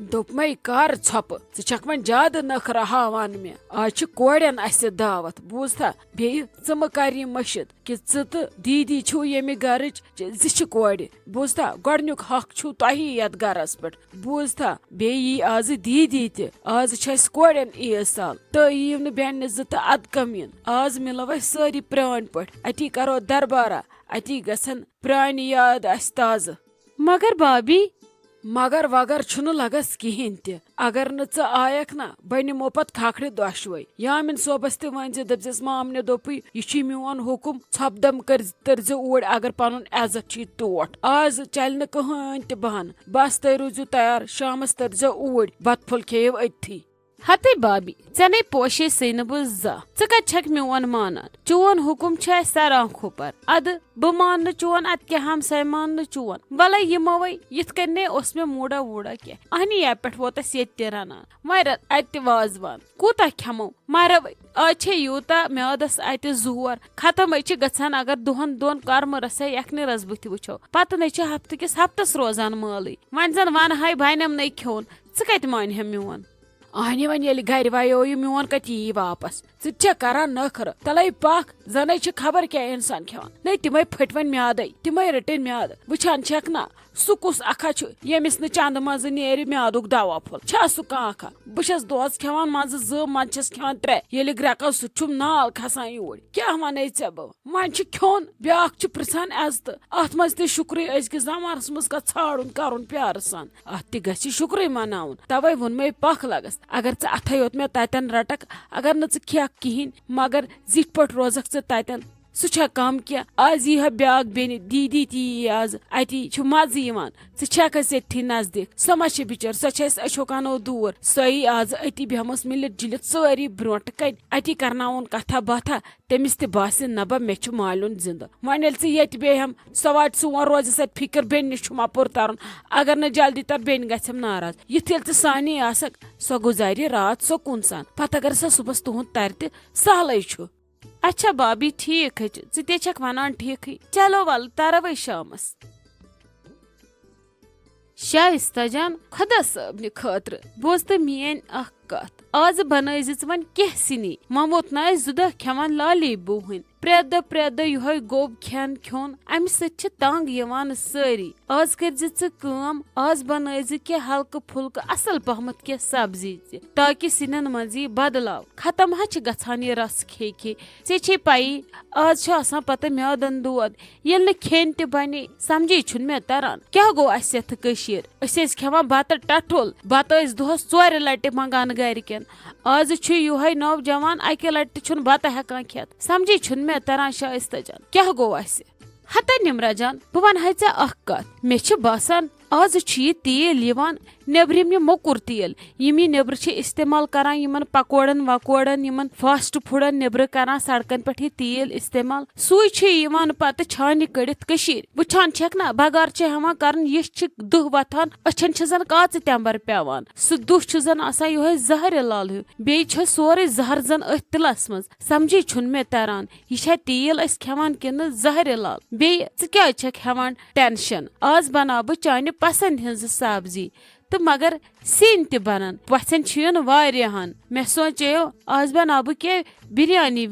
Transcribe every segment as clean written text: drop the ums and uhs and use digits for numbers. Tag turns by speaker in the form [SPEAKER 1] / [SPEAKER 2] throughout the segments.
[SPEAKER 1] دوٚپمَے کر ژھۄپہٕ ژٕ چھکھ وۄنۍ زیادٕ نخرٕ ہاوان مےٚ آز چھِ کورٮ۪ن اَسہِ دعوت بوٗزتھا بیٚیہِ ژٕ مہٕ کر یہِ مٔشِد کہِ ژٕ تہٕ دیٖدی چھِو ییٚمہِ گرٕچ زِ چھِ کورِ بوٗزتھا گۄڈنیُک حق چھُو تۄہی یتھ گرس پٮ۪ٹھ بوٗزتھا بیٚیہِ یی آزٕ دیٖدی تہِ آز چھِ اَسہِ کورٮ۪ن عیٖز سال تُہۍ یِیِو نہٕ بیٚنہِ زٕ تہٕ ادٕ کم یِن آز مِلو أسۍ سٲری پرٛٲنۍ پٲٹھۍ اتی کرو دربارا اتی گژھن پرٛانہِ یاد اَسہِ تازٕ
[SPEAKER 2] مگر بابی
[SPEAKER 1] مگر وگر چھُنہٕ لگس کِہیٖنۍ تہِ اگر نہٕ ژٕ آیکھ نا بہٕ نِمو پتہٕ کھکھرِ دۄشوے یامِن صٲبس تہِ ؤنۍ زِ دٔپزٮ۪س مامنہِ دوٚپُے یہِ چھُے میون حُکُم ژھۄپہٕ دم تٔرزِ اوٗرۍ اگر پنُن عزت چھُے ٹوٹھ آز چلہِ نہٕ کٕہۭنۍ تہِ بہانہٕ بس تُہۍ روٗزِو تیار شامس تٔرزٮ۪و اوٗرۍ بتہٕ پھوٚل کھیٚیِو أتتھی
[SPEAKER 2] ہتے بابی ژےٚ نے پوشے سٕے نہٕ بہٕ زانٛہہ ژٕ کتہِ چھکھ میون مانان چون حُکُم چھُ اسہِ سران کھوپر ادٕ بہٕ مان نہٕ چون ادٕ کیٛاہ ہمساے مان نہٕ چون وَلے یِموے یِتھ کٔنۍ نے اوس مےٚ موٗڈا ووٗڈا کینٛہہ اہنی یا پٮ۪ٹھ ووت اسہِ ییٚتہِ تہِ رنان وۄنۍ رَٹ اتہِ تہِ وازوان کوٗتاہ کھٮ۪مو مرو آز چھے یوٗتاہ میادس اتہِ زور ختمے چھِ گژھان اگر دۄن کۄرمہٕ رژھا یکھنہِ رس بٕتھِ وٕچھو پتہٕ نے چھِ ہفتہٕ کِس ہفتس روزان مٲلٕے وۄنۍ زن ونہاے بنٮ۪م نے کھیوٚن ژٕ کتہِ مانہِ میون
[SPEAKER 1] اہنہِ وۄنۍ ییٚلہِ گرِ ویو یہِ میون کتہِ یی واپس ژٕ تہِ چھکھ کران نخرٕ تلے پکھ زنے چھِ خبر کیٛاہ انسان کھٮ۪وان نے تِمے پھٔٹۍ وۄنۍ میادے تِمے رٔٹِنۍ میادٕ وٕچھان چھکھ نا سُہ کُس اکھا چھُ ییٚمِس نہٕ چندٕ منٛزٕ نیرِ میادُک دوا پھوٚل چھا سُہ کانٛہہ اکھا بہٕ چھس دۄہس کھٮ۪وان منٛزٕ 2 منٛزٕ چھس کھٮ۪وان 3 ییٚلہِ گرٮ۪کو سُہ چھُم نال کھسان یوٗرۍ کیٛاہ ونے ژےٚ بہٕ وۄنۍ چھُ کھیوٚن بیاکھ چھُ پرژھان عزتہٕ اتھ منٛز تہِ شُکرٕے أزکِس زمانس منٛز کتھ ژھانڈُن کرُن پیارٕ سان اتھ تہِ گژھِ شُکرٕے مناوُن توے ووٚنمے پکھ لگس اگر ژٕ اتھے یوت مےٚ تتٮ۪ن رٹکھ اگر نہٕ ژٕ کھٮ۪کھ کِہینۍ مگر زِٹھ پٲٹھۍ روزکھ ژٕ تتٮ۪ن سُہ چھا کم کینٛہہ آز یی ہا بیاکھ بیٚنہِ دیٖدی تہِ یی آز اتی چھُ مزٕ یِوان ژٕ چھکھ اسہِ ییٚتھی نزدیٖک سۄ ما چھِ بِچٲر سۄ چھِ اسہِ أچھو کَنو دوٗر سۄ یی آز أتی بیٚہمَس مِلِتھ جُلِتھ سٲری برونٛٹھ کَنہِ اتی کرناوُن کتھا باتھا تٔمِس تہِ باسہِ نہ با مےٚ چھُ مالیُن زِندٕ وۄنۍ ییٚلہِ ژٕ ییٚتہِ بیٚہم سۄ واتہِ سون روزِ اتہِ فِکر بیٚنہِ نِش چھُم اپور ترُن اگر نہٕ جلدی تر بیٚنہِ گژھٮ۪م ناراض یِتھ ییٚلہِ ژٕ سانے آسکھ سۄ گُزارِ رات سکوٗن سان پتہٕ اگر سۄ صبحس تُہُنٛد ترِ تہِ سہلٕے چھُ
[SPEAKER 2] اچھا بابی ٹھیٖک چھُ ژٕ تے چھکھ ونان ٹھیٖکھٕے چلو ول تروے شامس شایستہ جان خۄدا صٲبنہِ خٲطرٕ بوز تہٕ میٲنۍ اکھ کتھ آز بنٲے زِ ژٕ وۄنۍ کینٛہہ سِنی مموت نہٕ أسۍ 2 دۄہ کھٮ۪وان لالی بوٗہٕنۍ پرٛٮ۪تھ دۄہ یِہوے گوٚب کھٮ۪ن کھیوٚن امہِ سۭتۍ چھِ تنگ یِوان سٲری آز کٔرزِ ژٕ کٲم آز بنٲیزِ کینٛہہ ہلکہٕ پھُلکہٕ اصل پہمتھ کینٛہہ سبزی تہِ تاکہِ سِنٮ۪ن منٛز یی بدلاو ختم حظ چھِ گژھان یہِ رس کھے ژےٚ چھے پیی آز چھُ آسان پتہٕ میادن دود ییٚلہِ نہٕ کھٮ۪ن تہِ بنے سمجھے چھُنہٕ مےٚ تران کیٛاہ گوٚو اسہِ یتھ کٔشیٖر أسۍ ٲسۍ کھٮ۪وان بتہٕ ٹٹھُل بتہٕ ٲسۍ دۄہس 4 لٹہِ منگان گرِکٮ۪ن آز چھُ یِہوے نوجوان 1 لٹہِ تہِ چھُنہٕ بتہٕ ہٮ۪کان کھٮ۪تھ سمجھے چھُنہٕ مےٚ تران شایستہ جان کیٛاہ گوٚو اسہِ ہتے نمرا جان بہٕ ونہاے ژےٚ اکھ کتھ مےٚ چھُ باسان آز چھُ یہِ تیٖل یِوان نیبرِم یہِ موٚکُر تیٖل یِم یہِ نیبرٕ چھِ استعمال کران یِمن پکوڑن وکوڑن یِمن فاسٹ فوڈن نیبرٕ کران سڑکن پٮ۪ٹھ یہِ تیٖل استعمال سُے چھُ یِوان پتہٕ چھانہِ کٔڑِتھ کٔشیٖرِ وٕچھان چھکھ نا بغار چھِ ہٮ۪وان کرُن یہِ چھِ دُہ وتھان أچھن چھِ زن کاژٕ تٮ۪مبر پیوان سُہ دُہ چھُ زن آسان یِہوے زہرِ لال ہیوٗ بیٚیہِ چھُ سورُے زہر زن أتھۍ تِلس منٛز سمجھے چھُنہٕ مےٚ تران یہِ چھا تیٖل أسۍ کھٮ۪وان کِنہٕ زہرِ لال بیٚیہِ ژٕ کیٛازِ چھکھ ہٮ۪وان ٹینشن آز بناو بہٕ چانہِ پسنٛد ہٕنٛزٕ سبزی تہٕ مگر سِنۍ تہِ بنن پژھٮ۪ن چھِ یُن واریاہن مےٚ سونچیو آز بناو بہٕ کینٛہہ بِریانی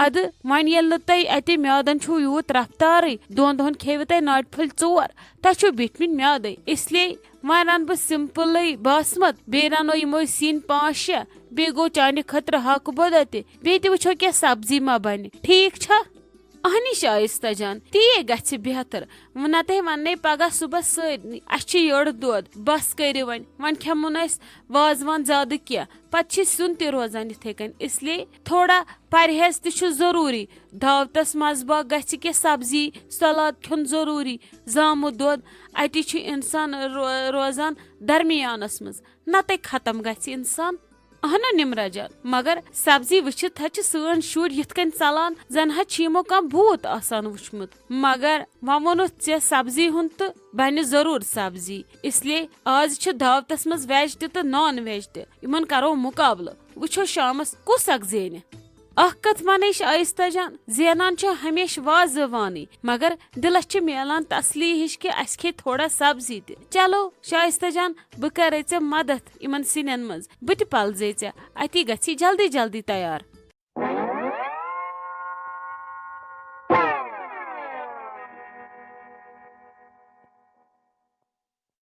[SPEAKER 2] ادٕ وۄنۍ ییٚلہِ نہٕ تۄہہِ اتہِ میادن چھُو یوٗت رفتارٕے 2 دۄہن کھیٚوٕ تۄہہِ ناٹہِ پھٔلۍ 4 تۄہہِ چھُو بیٖٹھمٕتۍ میادے اسلیے وۄنۍ رنہٕ بہٕ سمپلٕے باسمت بیٚیہِ رنو یِمو سِنۍ 5-6 بیٚیہِ گوٚو چانہِ خٲطرٕ ہاکہٕ بودا تہِ بیٚیہِ تہِ وٕچھو کینٛہہ سبزی ما بنہِ ٹھیٖک چھا اہنی شایستہ جان تی گژھِ بہتر نتہٕ وننے پگاہ صبحس سٲرنٕے اسہِ چھُ یٔڑ دۄد بس کٔرِو وۄنۍ کھٮ۪مو نہٕ أسۍ وازوان زیادٕ کینٛہہ پتہٕ چھِ سیُن تہِ روزان یِتھے کٔنۍ اسلیے تھوڑا پرہیز تہِ چھُ ضروٗری دعوتس منٛز باغ گژھِ کینٛہہ سبزی سلاد کھیوٚن ضروٗری زامُت دۄد اتی چھُ انسان روزان درمیانس منٛز نتہٕ ختم گژھِ انسان اہنا نمرا جان مگر سبزی وٕچھِتھ حظ چھِ سٲنۍ شُرۍ یِتھ کٔنۍ ژلان زن حظ چھِ یِمو کانٛہہ بھوٗت آسان وٕچھمُت مگر وۄنۍ ووٚنُتھ ژےٚ سبزی ہُنٛد تہٕ بنہِ ضروٗر سبزی اسلیے آز چھِ دعوتس منٛز ویج تہِ تہٕ نان ویج تہِ یِمن کرو مُقابلہٕ وٕچھو شامس کُس اکھ زینہِ اکھ کتھ ونے شائستہ جان زینان چھ ہمیشہ وازوانی مگر دلس چھ میلان تسلی ہش کہ اس کھے تھوڑا سبزی تہ چلو شائستہ جان بہ کرے ژے مدد یمن سنین مز بہ تہ پلزے ژے اتی گژھی جلدی جلدی تیار